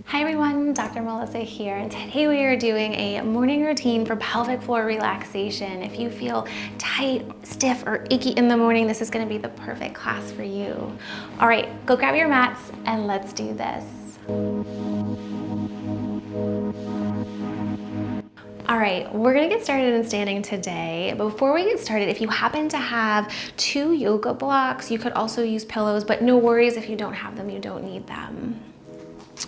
Hi everyone, Dr. Melissa here, and today we are doing a morning routine for pelvic floor relaxation. If you feel tight, stiff, or icky in the morning, this is going to be the perfect class for you. All right, go grab your mats and let's do this. All right, we're gonna get started in standing today. Before we get started, if you happen to have 2 yoga blocks, you could also use pillows, but no worries if you don't have them, you don't need them.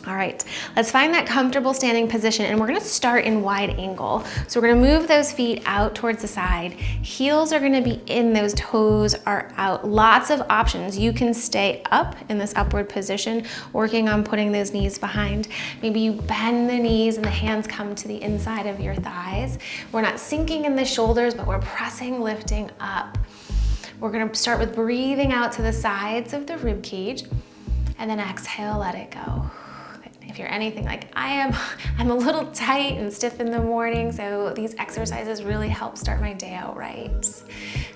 All right, let's find that comfortable standing position, and we're gonna start in wide angle. So we're gonna move those feet out towards the side. Heels are gonna be in, those toes are out. Lots of options. You can stay up in this upward position, working on putting those knees behind. Maybe you bend the knees and the hands come to the inside of your thighs. We're not sinking in the shoulders, but we're pressing, lifting up. We're gonna start with breathing out to the sides of the rib cage, and then exhale, let it go. If you're anything like I am, I'm a little tight and stiff in the morning, so these exercises really help start my day out right.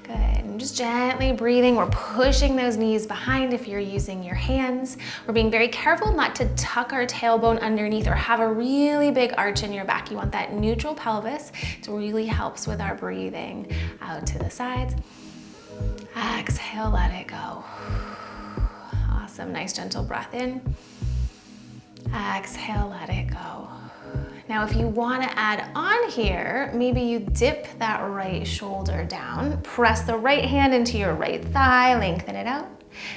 Good, and just gently breathing. We're pushing those knees behind if you're using your hands. We're being very careful not to tuck our tailbone underneath or have a really big arch in your back. You want that neutral pelvis. It really helps with our breathing out to the sides. Exhale, let it go. Awesome, nice gentle breath in. Exhale, let it go. Now, if you want to add on here, maybe you dip that right shoulder down, press the right hand into your right thigh, lengthen it out,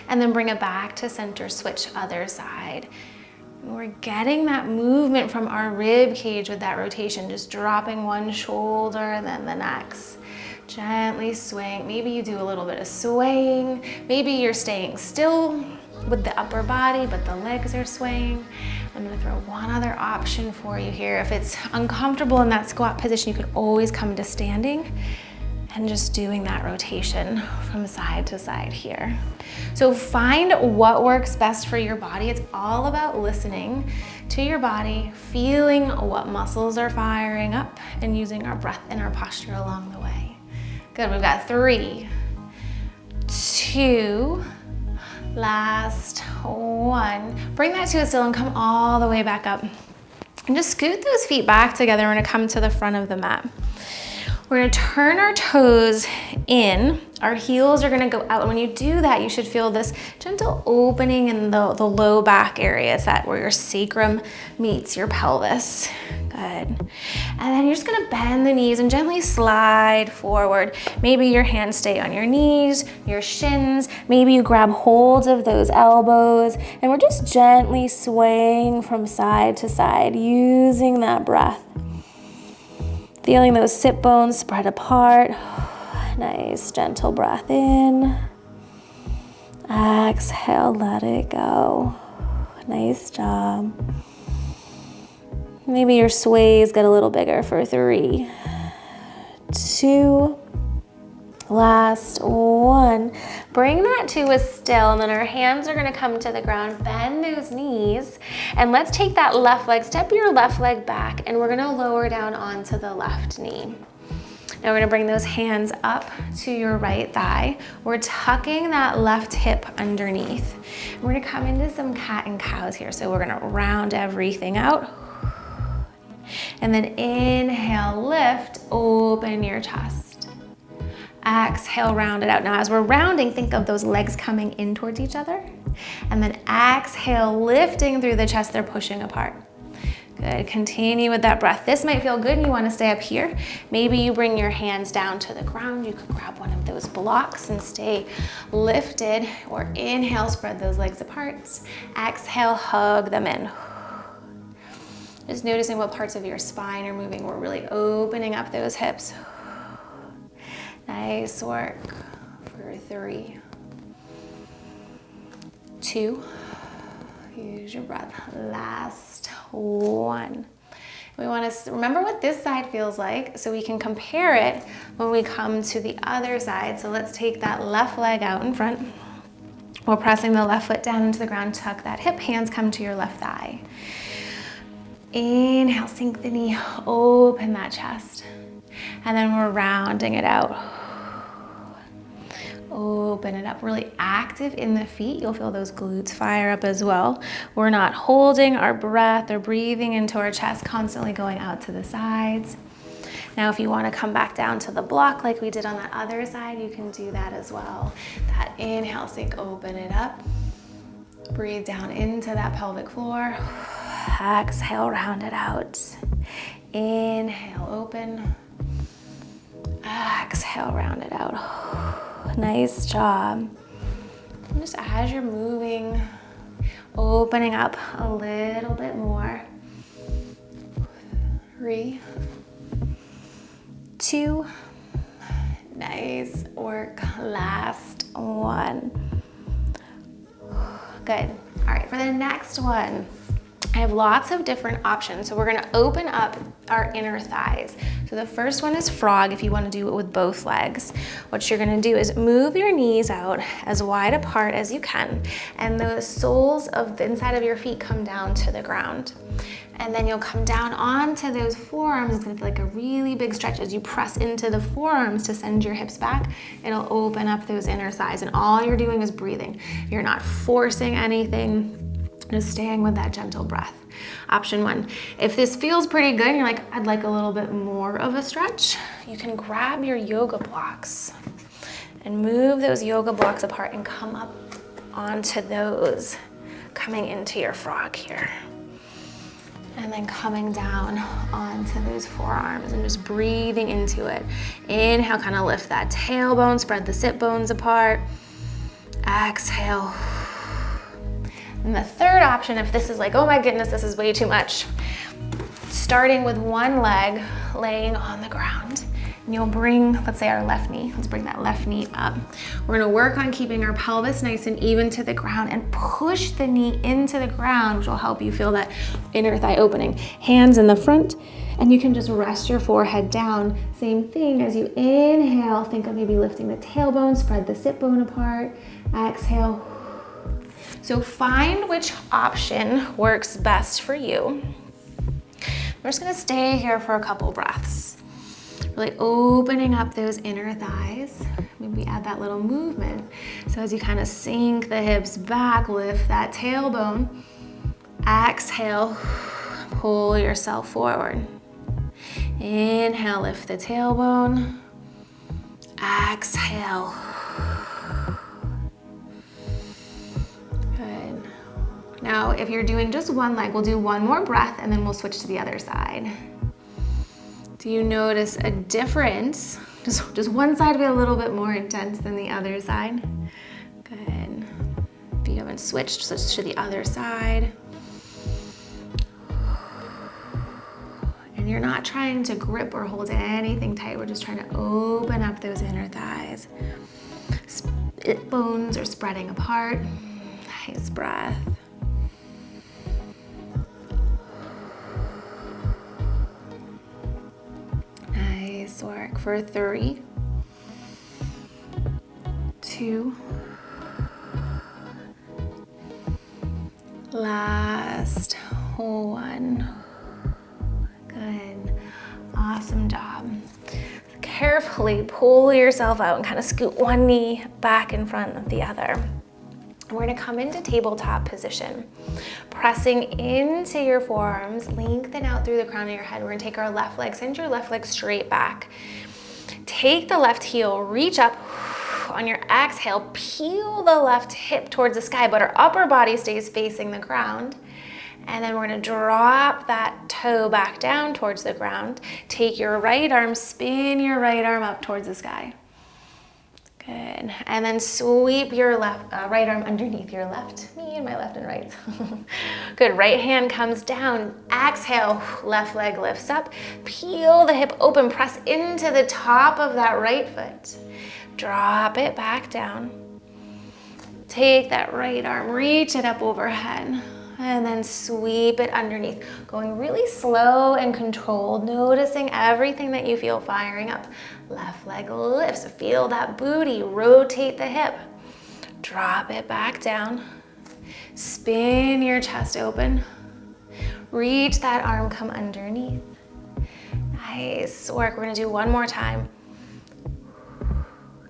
and then bring it back to center, switch other side. And we're getting that movement from our rib cage with that rotation, just dropping one shoulder and then the next. Gently swing. Maybe you do a little bit of swaying. Maybe you're staying still with the upper body, but the legs are swaying. I'm gonna throw one other option for you here. If it's uncomfortable in that squat position, you could always come to standing and just doing that rotation from side to side here. So find what works best for your body. It's all about listening to your body, feeling what muscles are firing up, and using our breath and our posture along the way. Good, we've got 3, 2, last 1. Bring that to a still and come all the way back up. And just scoot those feet back together. We're gonna come to the front of the mat. We're gonna turn our toes in. Our heels are gonna go out. And when you do that, you should feel this gentle opening in the low back area. It's that where your sacrum meets your pelvis. Good. And then you're just gonna bend the knees and gently slide forward. Maybe your hands stay on your knees, your shins. Maybe you grab hold of those elbows. And we're just gently swaying from side to side, using that breath. Feeling those sit bones spread apart. Nice, gentle breath in. Exhale, let it go. Nice job. Maybe your sways get a little bigger for 3, 2, last 1. Bring that to a still, and then our hands are gonna come to the ground. Bend those knees, and let's take that left leg, step your left leg back, and we're gonna lower down onto the left knee. Now we're gonna bring those hands up to your right thigh. We're tucking that left hip underneath. We're gonna come into some cat and cows here. So we're gonna round everything out. And then inhale, lift, open your chest. Exhale, round it out. Now as we're rounding, think of those legs coming in towards each other. And then exhale, lifting through the chest, they're pushing apart. Good, continue with that breath. This might feel good and you wanna stay up here. Maybe you bring your hands down to the ground. You could grab one of those blocks and stay lifted, or inhale, spread those legs apart. Exhale, hug them in. Just noticing what parts of your spine are moving. We're really opening up those hips. Nice work for 3, 2, use your breath, last 1. We want to remember what this side feels like so we can compare it when we come to the other side. So let's take that left leg out in front. We're pressing the left foot down into the ground, tuck that hip, hands come to your left thigh. Inhale, sink the knee, open that chest. And then we're rounding it out. open it up. Really active in the feet. You'll feel those glutes fire up as well. We're not holding our breath or breathing into our chest, constantly going out to the sides. Now, if you want to come back down to the block like we did on that other side, you can do that as well. That inhale, sink, open it up. Breathe down into that pelvic floor. Exhale, round it out. Inhale, open. Exhale, round it out. Nice job. And just as you're moving, opening up a little bit more. 3, 2, nice work. Last one. Good. All right, for the next one, I have lots of different options. So we're gonna open up our inner thighs. So the first one is frog if you wanna do it with both legs. What you're gonna do is move your knees out as wide apart as you can, and the soles of the inside of your feet come down to the ground. And then you'll come down onto those forearms. It's gonna feel like a really big stretch as you press into the forearms to send your hips back. It'll open up those inner thighs, and all you're doing is breathing. You're not forcing anything. Just staying with that gentle breath. Option 1, if this feels pretty good and you're like, I'd like a little bit more of a stretch, you can grab your yoga blocks and move those yoga blocks apart and come up onto those, coming into your frog here. And then coming down onto those forearms and just breathing into it. Inhale, kind of lift that tailbone, spread the sit bones apart. Exhale. And the third option, if this is like, oh my goodness, this is way too much, starting with one leg laying on the ground. And you'll bring, let's say our left knee, let's bring that left knee up. We're gonna work on keeping our pelvis nice and even to the ground and push the knee into the ground, which will help you feel that inner thigh opening. Hands in the front, and you can just rest your forehead down. Same thing, as you inhale, think of maybe lifting the tailbone, spread the sit bone apart. Exhale. So find which option works best for you. We're just gonna stay here for a couple breaths. Really opening up those inner thighs. Maybe add that little movement. So as you kind of sink the hips back, lift that tailbone. Exhale, pull yourself forward. Inhale, lift the tailbone. Exhale. Good. Now, if you're doing just one leg, we'll do one more breath and then we'll switch to the other side. Do you notice a difference? Just one side be a little bit more intense than the other side. Good. If you haven't switched, switch to the other side. And you're not trying to grip or hold anything tight. We're just trying to open up those inner thighs. Spit bones are spreading apart. Nice breath. Nice work for 3, 2, last one. Good, awesome job. Carefully pull yourself out and kind of scoot one knee back in front of the other. We're gonna come into tabletop position. Pressing into your forearms, lengthen out through the crown of your head. We're gonna take our left leg, send your left leg straight back. Take the left heel, reach up. On your exhale, peel the left hip towards the sky, but our upper body stays facing the ground. And then we're gonna drop that toe back down towards the ground. Take your right arm, spin your right arm up towards the sky. Good, and then sweep your right arm underneath your left knee, and my left and right. Good, right hand comes down, exhale, left leg lifts up, peel the hip open, press into the top of that right foot. Drop it back down. Take that right arm, reach it up overhead, and then sweep it underneath. Going really slow and controlled, noticing everything that you feel firing up. Left leg lifts, feel that booty, rotate the hip. Drop it back down. Spin your chest open. Reach that arm, come underneath. Nice work, we're gonna do one more time.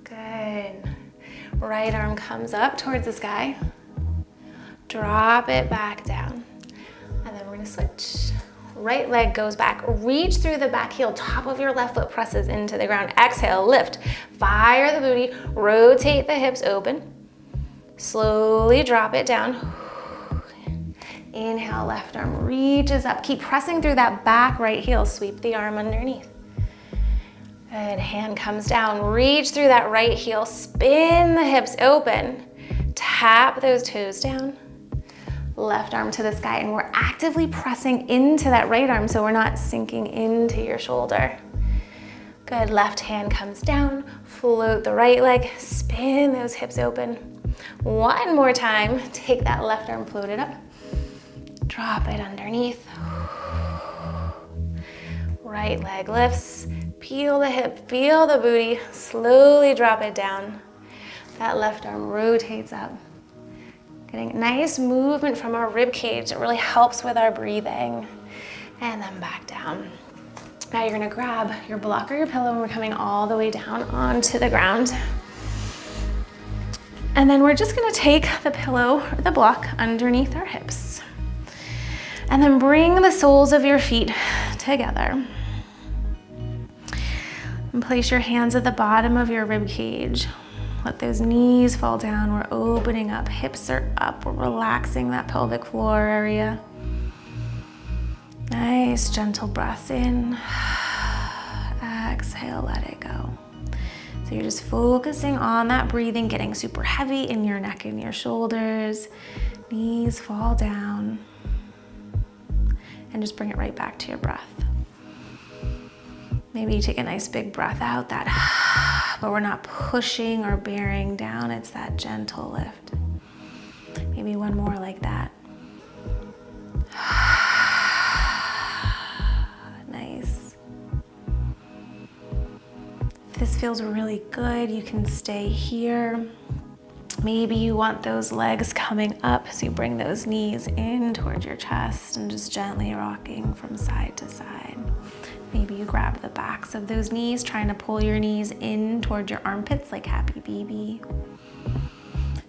Good. Right arm comes up towards the sky. Drop it back down. And then we're gonna switch. Right leg goes back. Reach through the back heel. Top of your left foot presses into the ground. Exhale, lift. Fire the booty. Rotate the hips open. Slowly drop it down. Inhale, left arm reaches up. Keep pressing through that back right heel. Sweep the arm underneath. Good, hand comes down. Reach through that right heel. Spin the hips open. Tap those toes down. Left arm to the sky, and we're actively pressing into that right arm so we're not sinking into your shoulder. Good, left hand comes down. Float the right leg. Spin those hips open. One more time. Take that left arm, float it up. Drop it underneath. Right leg lifts. Peel the hip, feel the booty. Slowly drop it down. That left arm rotates up. Getting nice movement from our rib cage. It really helps with our breathing. And then back down. Now you're gonna grab your block or your pillow, and we're coming all the way down onto the ground. And then we're just gonna take the pillow or the block underneath our hips. And then bring the soles of your feet together. And place your hands at the bottom of your rib cage. Let those knees fall down. We're opening up, hips are up. We're relaxing that pelvic floor area. Nice, gentle breaths in. Exhale, let it go. So you're just focusing on that breathing, getting super heavy in your neck and your shoulders. Knees fall down. And just bring it right back to your breath. Maybe you take a nice big breath out, but we're not pushing or bearing down. It's that gentle lift. Maybe one more like that. Nice. If this feels really good, you can stay here. Maybe you want those legs coming up, so you bring those knees in towards your chest and just gently rocking from side to side. Maybe you grab the backs of those knees, trying to pull your knees in towards your armpits like happy baby.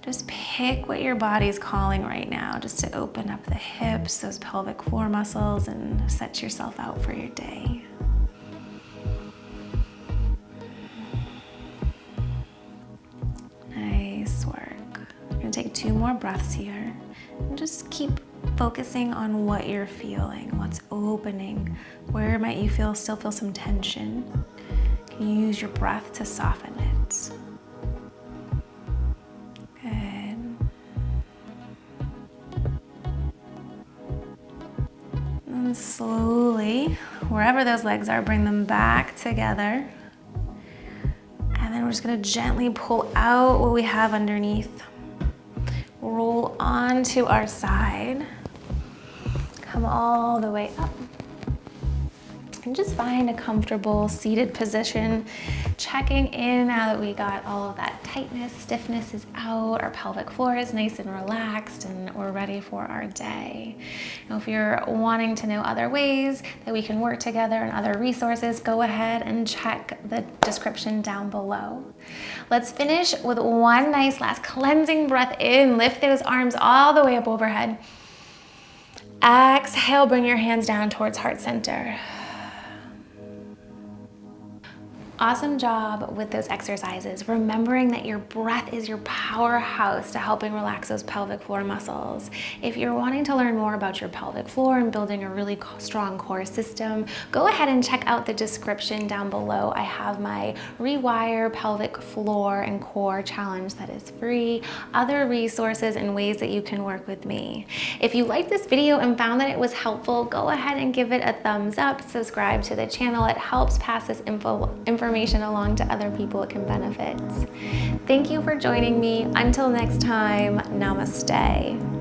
Just pick what your body's calling right now, just to open up the hips, those pelvic floor muscles, and set yourself out for your day. Nice work. We're gonna take 2 more breaths here. And just keep focusing on what you're feeling, what's opening. Where might you still feel some tension? Can you use your breath to soften it? Good. And slowly, wherever those legs are, bring them back together. And then we're just gonna gently pull out what we have underneath. Roll onto our side. Come all the way up. And just find a comfortable seated position. Checking in now that we got all of that tightness, stiffness is out, our pelvic floor is nice and relaxed, and we're ready for our day. Now, if you're wanting to know other ways that we can work together and other resources, go ahead and check the description down below. Let's finish with one nice last cleansing breath in. Lift those arms all the way up overhead. Exhale, bring your hands down towards heart center. Awesome job with those exercises, remembering that your breath is your powerhouse to helping relax those pelvic floor muscles. If you're wanting to learn more about your pelvic floor and building a really strong core system, go ahead and check out the description down below. I have my Rewire Pelvic Floor and Core Challenge that is free, other resources and ways that you can work with me. If you liked this video and found that it was helpful, go ahead and give it a thumbs up, subscribe to the channel. It helps pass this information along to other people it can benefit. Thank you for joining me. Until next time, namaste.